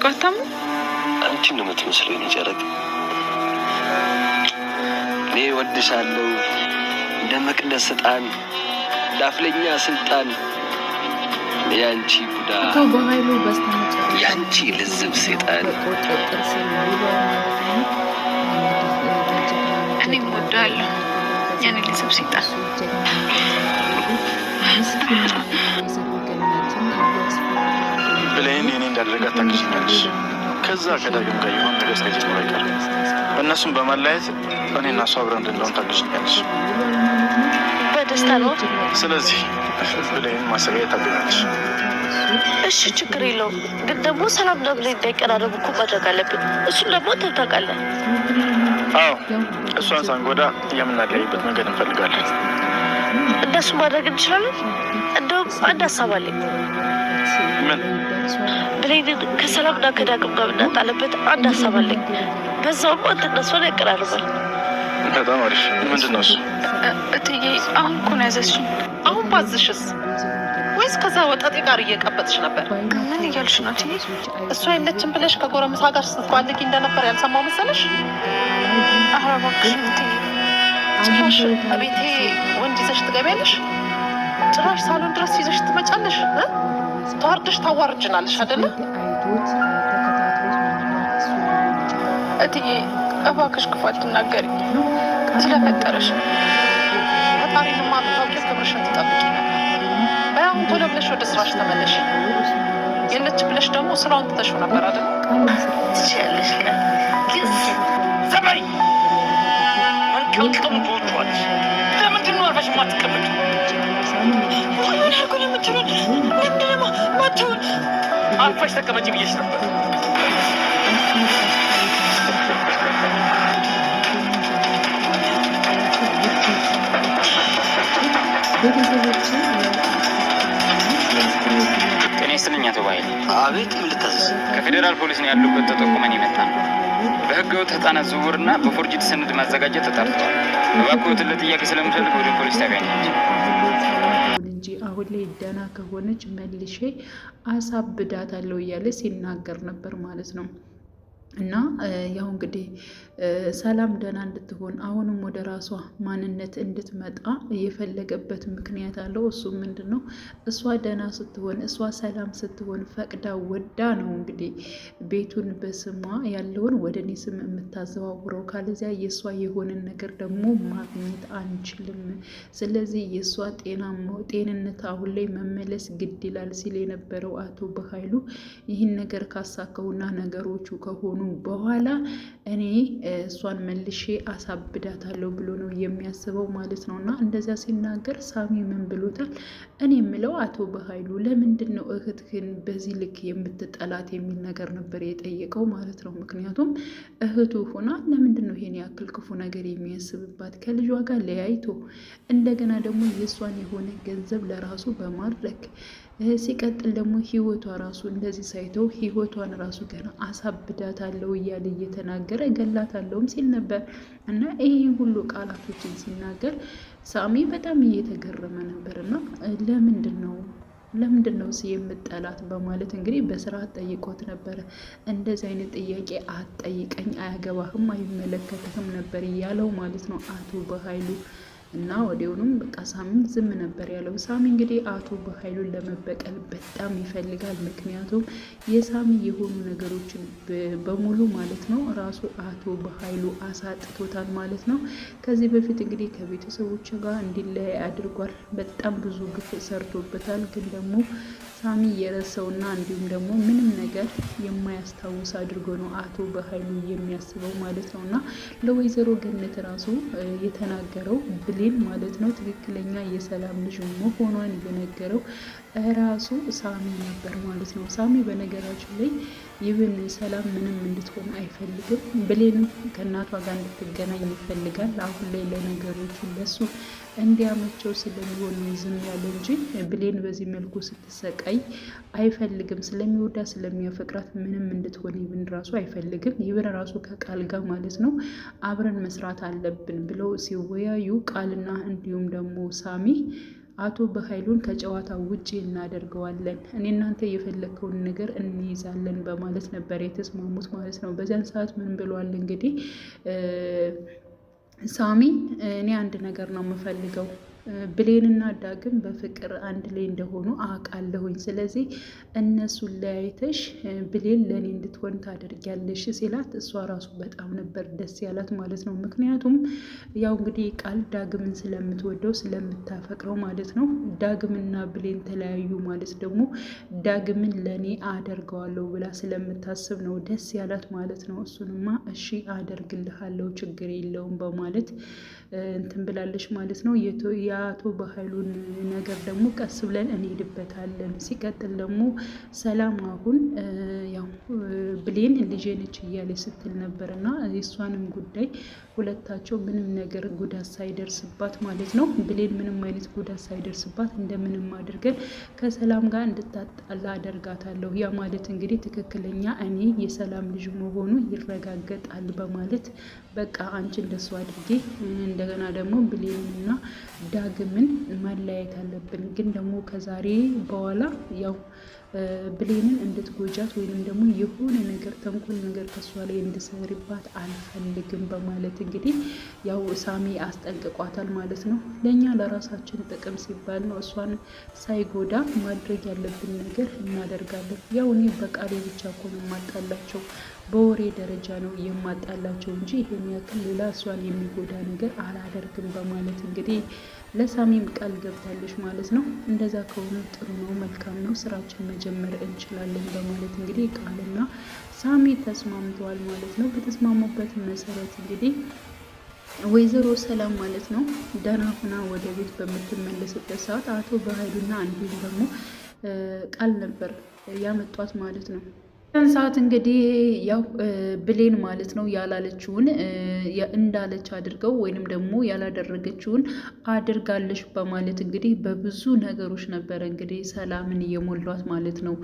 ቆታም አንቺ ነው የምትመስለኝ ጨረቅ። እኔ ወድሻለሁ እንደ መቅደስ ዕጣን ዳፍለኛ ስልጣን ያንቺ ቡዳ በኃይሉ በስተመጨረሻ ያንቺ ልዝብ ሴጣን በቁጥጥር ስር ውሏል ማለት ነው። እኔም ወዳለሁ ያኔ ልዝብ ሴጣን ብሌን የኔ እንዳደረጋት ታግዥኛለሽ። ከዛ ከዳግም ጋር የሆነ ነገር ሳይጀምር አይቀርም። እነሱም በማለያየት እኔና እሱ አብረን እንድንሆን ታግዥኛለሽ። በደስታ ነው። ስለዚህ ብሌን ማሰቢያ ታገኛለሽ። እሺ ችግር የለውም። ግን ደግሞ ሰላምና ብሌን እንዳይቀራረቡ እኮ ማድረግ አለብን። እሱን ደግሞ ታውቃለህ። አዎ እሷን ሳንጎዳ የምናለያይበት መንገድ እንፈልጋለን። እንደሱ ማድረግ እንችላለን። እንደውም አንድ ሀሳብ አለኝ። ምን? ብሌንን ከሰላምና ከዳግም ጋር ብናጣለበት አንድ ሀሳብ አለኝ። በዛውም አንተ እነሱን ያቀራርባል። በጣም አሪፍ። ምንድን ነው እሱ? እትዬ አሁን እኮ ነው ያዘዝሽኝ። አሁን ባዝሽስ ወይስ ከዛ ወጣጤ ጋር እየቀበጥሽ ነበር? ምን እያልሽ ነው እትዬ? እሷ የለችም ብለሽ ከጎረምሳ ጋር ስትባልጊ እንደነበር ያልሰማው መሰለሽ? ኧረ እባክሽ እትዬ፣ ጭራሽ ቤቴ ወንድ ይዘሽ ትገቢያለሽ? ጭራሽ ሳሎን ድረስ ይዘሽ ትመጫለሽ? ተዋርደሽ ታዋርጅናለሽ አይደለ? እትዬ እባክሽ ክፉ አትናገሪ። ስለፈጠረሽ ፈጣሪንማ ብታውቂው ክብርሽን ትጠብቂ ነበር። አሁን ቶሎ ብለሽ ወደ ስራሽ ተመለሽ። የለች ብለሽ ደግሞ ስራውን ትተሽው ነበር አይደል? ትችያለሽ። ግን ሰማይ አንቀልቅም ትወጫለሽ። ለምንድን ነው አርፈሽ የማትቀመጪ? ሆነኩን የምትሉት ምንድነው? ማትሆን አርፈሽ ተቀመጪ ብዬሽ ነበር። ጤና ይስጥልኝ አቶ ባይል። አቤት። ምን ልታዘዝ? ከፌዴራል ፖሊስ ነው ያሉበት ተጠቁመን የመጣ ነው። በህገወጥ ህጻናት ዝውውርና በፎርጅት ሰነድ ማዘጋጀት ተጠርጥሯል። እባክዎትን ለጥያቄ ስለምፈልግ ወደ ፖሊስ ታገኛቸው እንጂ አሁን ላይ ደህና ከሆነች መልሼ አሳብዳታለሁ እያለ ሲናገር ነበር ማለት ነው። እና ያው እንግዲህ ሰላም ደህና እንድትሆን አሁንም ወደ ራሷ ማንነት እንድትመጣ የፈለገበት ምክንያት አለው። እሱ ምንድን ነው? እሷ ደህና ስትሆን፣ እሷ ሰላም ስትሆን ፈቅዳ ወዳ ነው እንግዲህ ቤቱን በስሟ ያለውን ወደ እኔ ስም የምታዘዋውረው። ካለዚያ የእሷ የሆነን ነገር ደግሞ ማግኘት አንችልም። ስለዚህ የእሷ ጤንነት አሁን ላይ መመለስ ግድ ይላል ሲል የነበረው አቶ በኃይሉ ይህን ነገር ካሳከውና ነገሮቹ ከሆኑ በኋላ እኔ እሷን መልሼ አሳብዳታለሁ ብሎ ነው የሚያስበው ማለት ነው። እና እንደዚያ ሲናገር ሳሚ ምን ብሎታል? እኔ የምለው አቶ በኃይሉ ለምንድን ነው እህትህን በዚህ ልክ የምትጠላት የሚል ነገር ነበር የጠየቀው ማለት ነው። ምክንያቱም እህቱ ሆና ለምንድን ነው ይሄን ያክል ክፉ ነገር የሚያስብባት? ከልጇ ጋር ለያይቶ እንደገና ደግሞ የእሷን የሆነ ገንዘብ ለራሱ በማድረግ ሲቀጥል ደግሞ ህይወቷ ራሱ እንደዚህ ሳይተው ህይወቷን ራሱ ገና አሳብዳታለሁ እያለ እየተናገረ ገላታለሁም ሲል ነበር። እና ይህ ሁሉ ቃላቶችን ሲናገር ሳሚ በጣም እየተገረመ ነበር። እና ለምንድን ነው የምጠላት በማለት እንግዲህ በስርዓት ጠይቆት ነበረ። እንደዚህ አይነት ጥያቄ አትጠይቀኝ፣ አያገባህም፣ አይመለከትህም ነበር እያለው ማለት ነው አቶ በኃይሉ። እና ወዲያውኑም በቃ ሳሚ ዝም ነበር ያለው። ሳሚ እንግዲህ አቶ በኃይሉን ለመበቀል በጣም ይፈልጋል። ምክንያቱም የሳሚ የሆኑ ነገሮችን በሙሉ ማለት ነው ራሱ አቶ በኃይሉ አሳጥቶታል ማለት ነው። ከዚህ በፊት እንግዲህ ከቤተሰቦች ጋር እንዲለያይ አድርጓል። በጣም ብዙ ግፍ ሰርቶበታል። ግን ደግሞ ሳሚ የረሰውና እንዲሁም ደግሞ ምንም ነገር የማያስታውስ አድርጎ ነው አቶ በኃይሉ የሚያስበው ማለት ነው። እና ለወይዘሮ ገነት ራሱ የተናገረው ብሌን ማለት ነው ትክክለኛ የሰላም ልጅ መሆኗን የነገረው ራሱ ሳሚ ነበር ማለት ነው። ሳሚ በነገራችን ላይ ይብን ሰላም ምንም እንድትሆን አይፈልግም። ብሌንም ከእናቷ ጋር እንድትገናኝ ይፈልጋል። አሁን ላይ ለነገሮቹ ለሱ እንዲያመቸው ስለሚሆን ዝም ያለ እንጂ ብሌን በዚህ መልኩ ስትሰቃይ አይፈልግም። ስለሚወዳ ስለሚያፈቅራት ምንም እንድትሆን ይብን ራሱ አይፈልግም። ይብን ራሱ ከቃል ጋር ማለት ነው አብረን መስራት አለብን ብለው ሲወያዩ ቃልና እንዲሁም ደግሞ ሳሚ አቶ በኃይሉን ከጨዋታ ውጪ እናደርገዋለን፣ እኔ እናንተ የፈለግከውን ነገር እንይዛለን በማለት ነበር የተስማሙት ማለት ነው። በዚያን ሰዓት ምን ብሏል እንግዲህ ሳሚ፣ እኔ አንድ ነገር ነው የምፈልገው፣ ብሌንና ዳግም በፍቅር አንድ ላይ እንደሆኑ አውቃለሁኝ። ስለዚህ እነሱን ለያይተሽ ብሌን ለእኔ እንድትሆን ታደርጊያለሽ ሲላት እሷ ራሱ በጣም ነበር ደስ ያላት ማለት ነው። ምክንያቱም ያው እንግዲህ ቃል ዳግምን ስለምትወደው ስለምታፈቅረው ማለት ነው። ዳግምና ብሌን ተለያዩ ማለት ደግሞ ዳግምን ለእኔ አደርገዋለሁ ብላ ስለምታስብ ነው ደስ ያላት ማለት ነው። እሱንማ እሺ አደርግልሃለሁ ችግር የለውም በማለት እንትን ብላለች ማለት ነው። የአቶ በኃይሉን ነገር ደግሞ ቀስ ብለን እንሄድበታለን። ሲቀጥል ደግሞ ሰላም አሁን ያው ብሌን ልጄ ነች እያለች ስትል ነበር እና የእሷንም ጉዳይ ሁለታቸው ምንም ነገር ጉዳት ሳይደርስባት ማለት ነው ብሌን ምንም አይነት ጉዳት ሳይደርስባት እንደምንም አድርገን ከሰላም ጋር እንድታጣላ አደርጋታለሁ። ያ ማለት እንግዲህ ትክክለኛ እኔ የሰላም ልጅ መሆኑ ይረጋገጣል በማለት በቃ አንቺ እንደሱ አድርጌ እንደገና ደግሞ ብሌንና ዳግምን ማለያየት አለብን። ግን ደግሞ ከዛሬ በኋላ ያው ብሌንን እንድትጎጃት ወይንም ደግሞ የሆነ ነገር ተንኮል ነገር ከሷ ላይ እንድሰሪባት አልፈልግም በማለት እንግዲህ ያው ሳሚ አስጠንቅቋታል ማለት ነው። ለእኛ ለራሳችን ጥቅም ሲባል ነው እሷን ሳይጎዳ ማድረግ ያለብን ነገር እናደርጋለን። ያው እኔ በቃሌ ብቻ እኮ ነው የማጣላቸው፣ በወሬ ደረጃ ነው የማጣላቸው እንጂ ይሄን ያክል ሌላ እሷን የሚጎዳ ነገር አላደርግም በማለት እንግዲህ ለሳሚም ቃል ገብታለች ማለት ነው። እንደዛ ከሆነ ጥሩ ነው፣ መልካም ነው፣ ስራችን መጀመር እንችላለን በማለት እንግዲህ ቃልና ሳሚ ተስማምተዋል ማለት ነው። በተስማሙበት መሰረት እንግዲህ ወይዘሮ ሰላም ማለት ነው ደህና ሁና ወደ ቤት በምትመለስበት ሰዓት አቶ በኃይሉና እንዲሁም ደግሞ ቃል ነበር ያመጧት ማለት ነው። ያን ሰዓት እንግዲህ ያው ብሌን ማለት ነው ያላለችውን እንዳለች አድርገው ወይንም ደግሞ ያላደረገችውን አድርጋለች በማለት እንግዲህ በብዙ ነገሮች ነበረ እንግዲህ ሰላምን እየሞሏት ማለት ነው።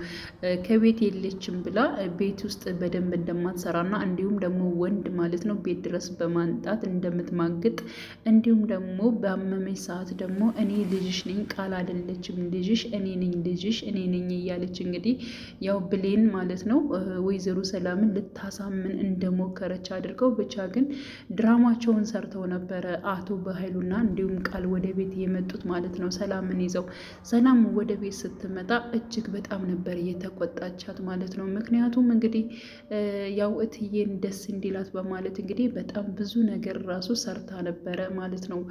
ከቤት የለችም ብላ ቤት ውስጥ በደንብ እንደማትሰራና እንዲሁም ደግሞ ወንድ ማለት ነው ቤት ድረስ በማንጣት እንደምትማግጥ እንዲሁም ደግሞ በአመመች ሰዓት ደግሞ እኔ ልጅሽ ነኝ፣ ቃል አይደለችም ልጅሽ፣ እኔ ነኝ ልጅሽ፣ እኔ ነኝ እያለች እንግዲህ ያው ብሌን ማለት ነው ወይዘሮ ሰላምን ልታሳምን እንደሞከረች አድርገው ብቻ ግን ድራማቸውን ሰርተው ነበረ አቶ በኃይሉና እንዲሁም ቃል ወደ ቤት የመጡት ማለት ነው ሰላምን ይዘው። ሰላም ወደ ቤት ስትመጣ እጅግ በጣም ነበር የተቆጣቻት ማለት ነው። ምክንያቱም እንግዲህ ያው እትዬን ደስ እንዲላት በማለት እንግዲህ በጣም ብዙ ነገር ራሱ ሰርታ ነበረ ማለት ነው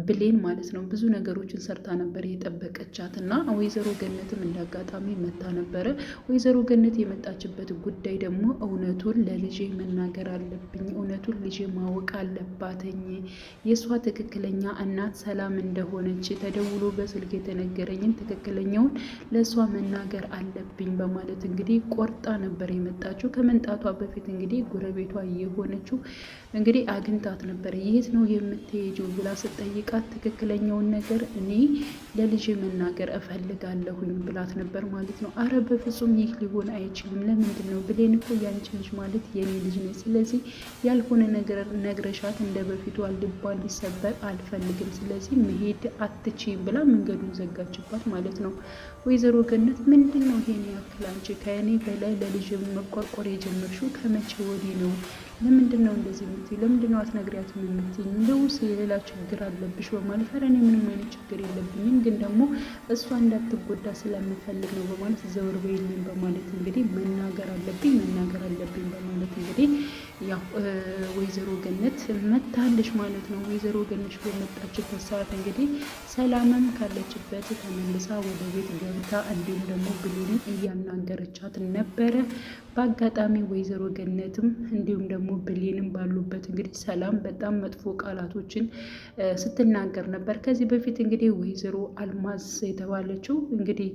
ብሌን ማለት ነው። ብዙ ነገሮችን ሰርታ ነበር የጠበቀቻት እና ወይዘሮ ገነትም እንዳጋጣሚ መታ ነበረ። ወይዘሮ ገነት የመጣችበት ጉዳይ ደግሞ እውነቱን ለልጄ መናገር አለብኝ፣ እውነቱን ልጄ ማወቅ አለባትኝ፣ የእሷ ትክክለኛ እናት ሰላም እንደሆነች ተደውሎ በስልክ የተነገረኝን ትክክለኛውን ለእሷ መናገር አለብኝ በማለት እንግዲህ ቆርጣ ነበር የመጣችው። ከመምጣቷ በፊት እንግዲህ ጎረቤቷ የሆነችው እንግዲህ አግኝታት ነበር። የት ነው የምትሄጂው ብላ ስጠይቃት ትክክለኛውን ነገር እኔ ለልጄ መናገር እፈልጋለሁኝ ብላት ነበር ማለት ነው። አረ በፍጹም ይህ ሊሆን አይችልም፣ ለምንድን ነው ብሌን እኮ ያንቺ ልጅ ማለት የኔ ልጅ ነች። ስለዚህ ያልሆነ ነገር ነግረሻት እንደ በፊቱ ልቧ እንዲሰበር አልፈልግም፣ ስለዚህ መሄድ አትችይም ብላ መንገዱን ዘጋችባት ማለት ነው። ወይዘሮ ገነት ምንድን ነው ይሄን ያክል አንቺ ከእኔ በላይ ለልጅ መቆርቆር የጀመርሽው ከመቼ ወዲህ ነው? ለምንድን ነው እንደዚህ የምትይው? ለምንድን ነው አትነግሪያትም የምትይኝ? እንደውስ የሌላ ችግር አለብሽ በማለት ኧረ እኔ ምንም አይነት ችግር የለብኝም፣ ግን ደግሞ እሷ እንዳትጎዳ ስለምፈልግ ነው በማለት ዘወር በይልኝ በማለት እንግዲህ መናገር አለብኝ በማለት እንግዲህ ያው ወይዘሮ ገነት መታለች ማለት ነው። ወይዘሮ ገነት በመጣችበት ሰዓት እንግዲህ ሰላምም ካለችበት ተመልሳ ወደ ቤት ገብታ እንዲሁም ደግሞ ብሌንን እያናገረቻት ነበረ። በአጋጣሚ ወይዘሮ ገነትም እንዲሁም ደግሞ ብሌንም ባሉበት እንግዲህ ሰላም በጣም መጥፎ ቃላቶችን ስትናገር ነበር። ከዚህ በፊት እንግዲህ ወይዘሮ አልማዝ የተባለችው እንግዲህ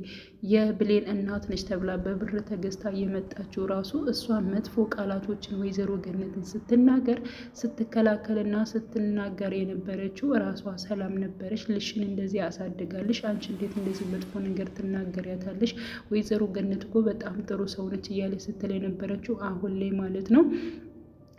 የብሌን እናት ነች ተብላ በብር ተገዝታ የመጣችው ራሱ እሷ መጥፎ ቃላቶችን ወይዘሮ ገነትን ስትናገር ስትከላከልና ስትናገር የነበረችው ራሷ ሰላም ነበረች። ልሽን እንደዚህ አሳድጋለሽ፣ አንቺ እንዴት እንደዚህ መጥፎ ነገር ትናገሪያታለሽ? ወይዘሮ ገነት እኮ በጣም ጥሩ ሰው ነች እያለ ስትል የነበረችው አሁን ላይ ማለት ነው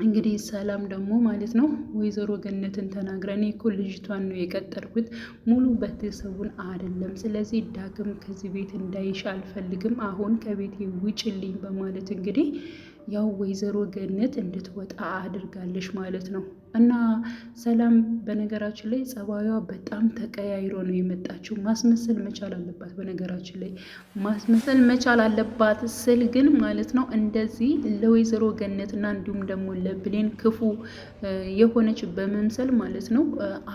እንግዲህ ሰላም ደግሞ ማለት ነው ወይዘሮ ገነትን ተናግረን እኮ ልጅቷን ነው የቀጠርኩት ሙሉ ቤተሰቡን አይደለም። ስለዚህ ዳግም ከዚህ ቤት እንዳይሽ አልፈልግም፣ አሁን ከቤቴ ውጭልኝ በማለት እንግዲህ ያው ወይዘሮ ገነት እንድትወጣ አድርጋለች ማለት ነው። እና ሰላም በነገራችን ላይ ጸባዩዋ በጣም ተቀያይሮ ነው የመጣችው። ማስመሰል መቻል አለባት። በነገራችን ላይ ማስመሰል መቻል አለባት ስል ግን ማለት ነው እንደዚህ ለወይዘሮ ገነትና እንዲሁም ደግሞ ለብሌን ክፉ የሆነች በመምሰል ማለት ነው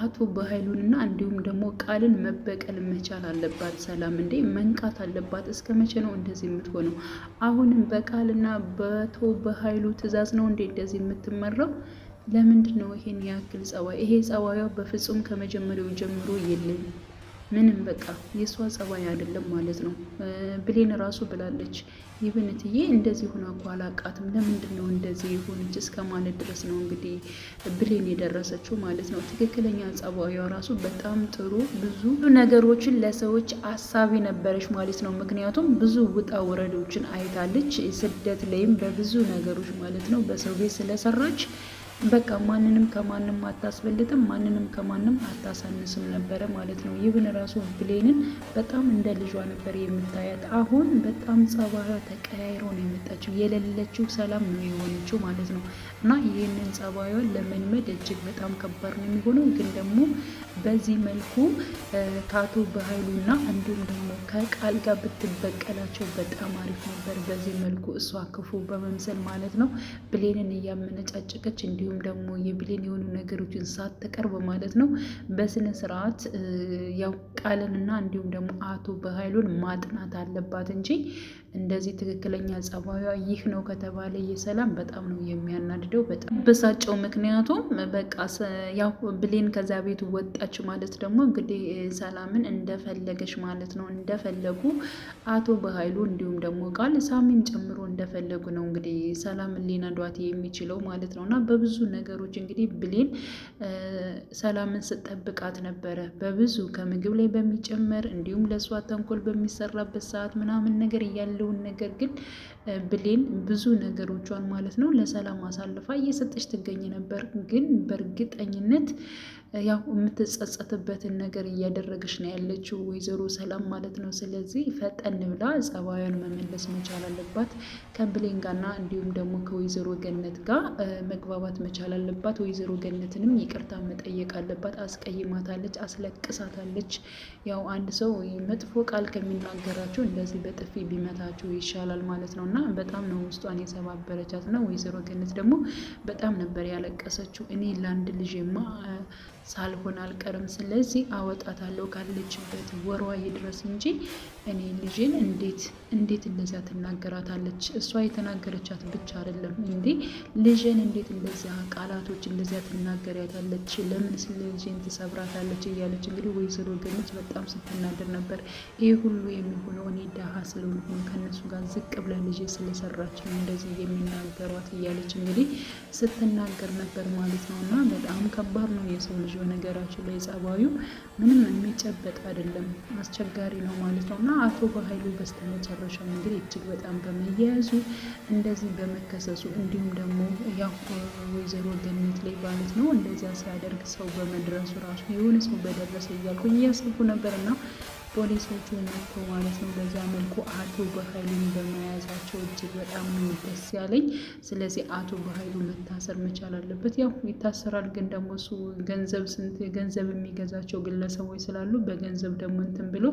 አቶ በኃይሉንና እንዲሁም ደግሞ ቃልን መበቀል መቻል አለባት። ሰላም እንዴ መንቃት አለባት። እስከ መቼ ነው እንደዚህ የምትሆነው? አሁንም በቃልና በአቶ በኃይሉ ትዕዛዝ ነው እንዴ እንደዚህ የምትመራው? ለምንድን ነው ይሄን ያክል ጸባይ? ይሄ ጸባዩ በፍጹም ከመጀመሪያው ጀምሮ የለም። ምንም በቃ የእሷ ጸባይ አይደለም ማለት ነው። ብሌን ራሱ ብላለች ይብንትዬ እንደዚህ ሆና እኮ አላቃትም፣ ለምንድን ነው እንደዚህ የሆነች እስከ ማለት ድረስ ነው እንግዲህ ብሌን የደረሰችው ማለት ነው። ትክክለኛ ጸባዩ ራሱ በጣም ጥሩ፣ ብዙ ነገሮችን ለሰዎች አሳቢ ነበረች ማለት ነው። ምክንያቱም ብዙ ውጣ ውረዶችን አይታለች፣ ስደት ላይም በብዙ ነገሮች ማለት ነው በሰው ቤት ስለሰራች በቃ ማንንም ከማንም አታስበልጥም፣ ማንንም ከማንም አታሳንስም ነበረ ማለት ነው። ይብን ራሱ ብሌንን በጣም እንደ ልጇ ነበር የምታያት። አሁን በጣም ጸባዩ ተቀያይሮ ነው የመጣችው። የሌለችው ሰላም ነው የሆነችው ማለት ነው። እና ይህንን ጸባዩን ለመልመድ እጅግ በጣም ከባድ ነው የሚሆነው። ግን ደግሞ በዚህ መልኩ ከአቶ በኃይሉና እንዲሁም ደግሞ ከቃል ጋር ብትበቀላቸው በጣም አሪፍ ነበር። በዚህ መልኩ እሷ ክፉ በመምሰል ማለት ነው ብሌንን እያመነጫጨቀች እንዲሁም ደግሞ የብሌን የሆኑ ነገሮችን ሳትቀርብ ማለት ነው በስነ ስርዓት ያው ቃልንና እንዲሁም ደግሞ አቶ በኃይሉን ማጥናት አለባት እንጂ እንደዚህ ትክክለኛ ጸባዩ ይህ ነው ከተባለ የሰላም በጣም ነው የሚያናድደው፣ በጣም በሳጨው። ምክንያቱም በቃ ያው ብሌን ከዛ ቤት ወጣች ማለት ደግሞ እንግዲህ ሰላምን እንደፈለገች ማለት ነው፣ እንደፈለጉ አቶ በኃይሉ እንዲሁም ደግሞ ቃል ሳሚም ጨምሮ እንደፈለጉ ነው እንግዲህ ሰላምን ሊነዷት የሚችለው ማለት ነው። እና በብዙ ነገሮች እንግዲህ ብሌን ሰላምን ስጠብቃት ነበረ፣ በብዙ ከምግብ ላይ በሚጨመር እንዲሁም ለእሷ ተንኮል በሚሰራበት ሰዓት ምናምን ነገር ያለውን ነገር ግን ብሌን ብዙ ነገሮቿን ማለት ነው ለሰላም አሳልፋ እየሰጠች ትገኝ ነበር። ግን በእርግጠኝነት ያው የምትጸጸትበትን ነገር እያደረገች ነው ያለችው ወይዘሮ ሰላም ማለት ነው። ስለዚህ ፈጠን ብላ ጸባዩን መመለስ መቻል አለባት ከብሌን ጋርና እንዲሁም ደግሞ ከወይዘሮ ገነት ጋር መግባባት መቻል አለባት። ወይዘሮ ገነትንም ይቅርታ መጠየቅ አለባት። አስቀይማታለች፣ አስለቅሳታለች። ያው አንድ ሰው መጥፎ ቃል ከሚናገራቸው እንደዚህ በጥፊ ቢመታቸው ይሻላል ማለት ነው። እና በጣም ነው ውስጧን የሰባበረቻት ነው። ወይዘሮ ገነት ደግሞ በጣም ነበር ያለቀሰችው። እኔ ለአንድ ልጄማ ሳልሆን አልቀርም፣ ስለዚህ አወጣታለሁ ካለችበት ወሯ ይድረስ እንጂ እኔ ልጄን እንዴት እንደዚያ ትናገራታለች? እሷ የተናገረቻት ብቻ አይደለም እንዴ ልጄን እንዴት እንደዚያ ቃላቶች እንደዚያ ትናገሪያታለች? ለምን ልጄን ትሰብራታለች? እያለች እንግዲህ ወይዘሮ ገነት በጣም ስትናደር ነበር። ይህ ሁሉ የሚሆነው እኔ ደሃ ስለሆንኩ ከእነሱ ጋር ዝቅ ብላ ልጄ ስለሰራች ነው እንደዚህ የሚናገሯት እያለች እንግዲህ ስትናገር ነበር ማለት ነው። እና በጣም ከባድ ነው የሰው ልጅ በነገራችን ላይ ጸባዩ ምንም የሚጨበጥ አይደለም፣ አስቸጋሪ ነው ማለት ነው። እና አቶ በኃይሉ በስተመጨረሻ እንግዲህ እጅግ በጣም በመያያዙ እንደዚህ በመከሰሱ እንዲሁም ደግሞ ያው ወይዘሮ ገነት ላይ ማለት ነው እንደዚያ ሲያደርግ ሰው በመድረሱ ራሱ የሆነ ሰው በደረሰ እያልኩኝ እያሰብኩ ነበር እና ፖሊሶቹ መጥቶ ማለት ነው በዛ መልኩ አቶ በኃይሉን በመያዛቸው እጅግ በጣም ነው ደስ ያለኝ። ስለዚህ አቶ በኃይሉ መታሰር መቻል አለበት። ያው ይታሰራል፣ ግን ደግሞ እሱ ገንዘብ የሚገዛቸው ግለሰቦች ስላሉ በገንዘብ ደግሞ እንትን ብሎ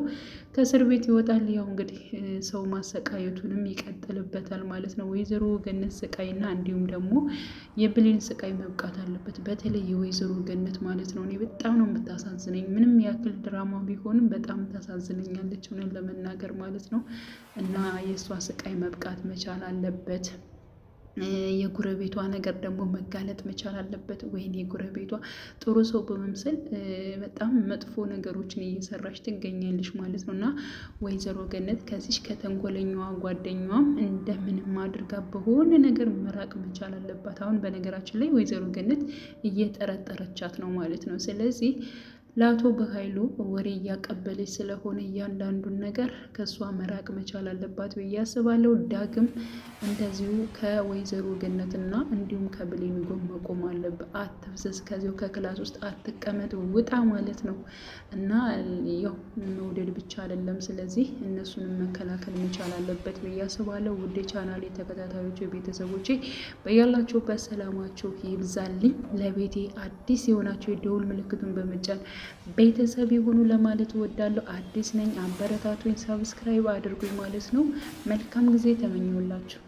ከእስር ቤት ይወጣል። ያው እንግዲህ ሰው ማሰቃየቱንም ይቀጥልበታል ማለት ነው። ወይዘሮ ገነት ስቃይና እንዲሁም ደግሞ የብሌን ስቃይ መብቃት አለበት። በተለይ የወይዘሮ ገነት ማለት ነው። እኔ በጣም ነው የምታሳዝነኝ። ምንም ያክል ድራማ ቢሆንም በጣም ታሳዝነኛለች ሆነን ለመናገር ማለት ነው። እና የእሷ ስቃይ መብቃት መቻል አለበት። የጉረቤቷ ነገር ደግሞ መጋለጥ መቻል አለበት። ወይኔ የጉረቤቷ ጥሩ ሰው በመምሰል በጣም መጥፎ ነገሮችን እየሰራች ትገኛለች ማለት ነው። እና ወይዘሮ ገነት ከዚች ከተንኮለኛዋ ጓደኛዋም እንደምንም አድርጋ በሆነ ነገር መራቅ መቻል አለባት። አሁን በነገራችን ላይ ወይዘሮ ገነት እየጠረጠረቻት ነው ማለት ነው። ስለዚህ ለአቶ በኃይሉ ወሬ እያቀበለች ስለሆነ እያንዳንዱን ነገር ከእሷ መራቅ መቻል አለባት ብዬ አስባለሁ። ዳግም እንደዚሁ ከወይዘሮ ገነትና እንዲሁም ከብሌን ጎን መቆም አለበት። አትፍዘዝ፣ ከዚሁ ከክላስ ውስጥ አትቀመጥ፣ ውጣ ማለት ነው እና ያው መውደድ ብቻ አይደለም። ስለዚህ እነሱንም መከላከል መቻል አለበት ብዬ አስባለሁ። ውድ ቻናሌ ተከታታዮች ቤተሰቦቼ በያላችሁበት ሰላማችሁ ይብዛልኝ። ለቤቴ አዲስ የሆናችሁ የደውል ምልክቱን በመጫን ቤተሰብ የሆኑ ለማለት እወዳለሁ። አዲስ ነኝ፣ አበረታቱኝ፣ ሰብስክራይብ አድርጉኝ ማለት ነው። መልካም ጊዜ ተመኘሁላችሁ።